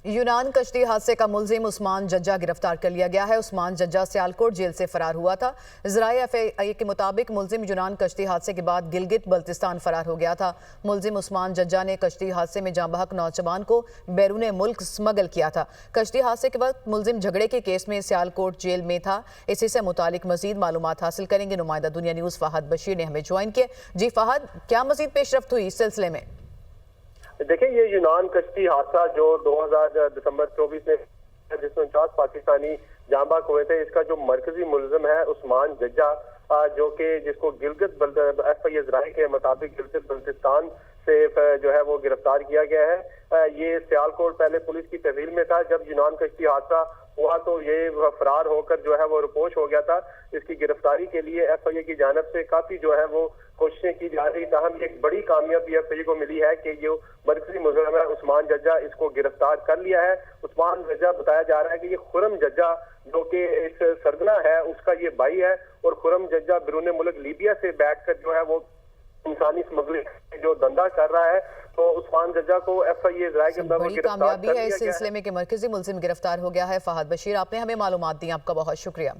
यूनान कश्ती हादसे का मुलजिम उस्मान जज्जा गिरफ्तार कर लिया गया है। उस्मान जज्जा सियालकोट जेल से फरार हुआ था। ज़राए एफआई के मुताबिक मुलजिम यूनान कश्ती हादसे के बाद गिलगित बल्तिस्तान फरार हो गया था। मुलजिम उस्मान जज्जा ने कश्ती हादसे में जाँ बहक नौजवान को बैरून मुल्क स्मगल किया था। कश्ती हादसे के वक्त मुलजिम झगड़े के केस में सियालकोट जेल में था। इसी से मुतालिक मजीद मालूमात हासिल करेंगे नुमाइंदा दुनिया न्यूज़ फहद बशीर ने हमें ज्वाइन किया। जी फहद, क्या मजीद पेशरफ्त हुई इस सिलसिले में? देखिए, ये यूनान कश्ती हादसा जो 2000 दिसंबर 24 में जिसमें 49 पाकिस्तानी जाँ बहक हुए थे, इसका जो मरकजी मुलजिम है उस्मान जज्जा, जो कि जिसको गिलगित एफआई ज़राए के मुताबिक गिलगित बल्तिस्तान से जो है वो गिरफ्तार किया गया है। ये सियालकोट पहले पुलिस की तहवील में था। जब यूनान कश्ती हादसा हुआ तो ये फरार होकर जो है वो रुपोश हो गया था। इसकी गिरफ्तारी के लिए एफआईए की जानिब से काफी जो है वो कोशिशें की जा रही। ताहम एक बड़ी कामयाबी एफआईए को मिली है कि जो मरकजी मुलजिम है उस्मान जज्जा, इसको गिरफ्तार कर लिया है। उस्मान जज्जा बताया जा रहा है कि ये खुरम जज्जा जो कि इस सरगना है उसका ये भाई है, और खुरम जज्जा बैरून मुल्क लीबिया से बैठकर जो है वो इंसानी स्मगलिंग जो धंधा कर रहा है। तो उस्मान जज्जा को एफआईए ज़राए के बड़ी कामयाबी है इस सिलसिले में कि मरकजी मुलजिम गिरफ्तार हो गया है। फहद बशीर, आपने हमें मालूमात दी, आपका बहुत शुक्रिया।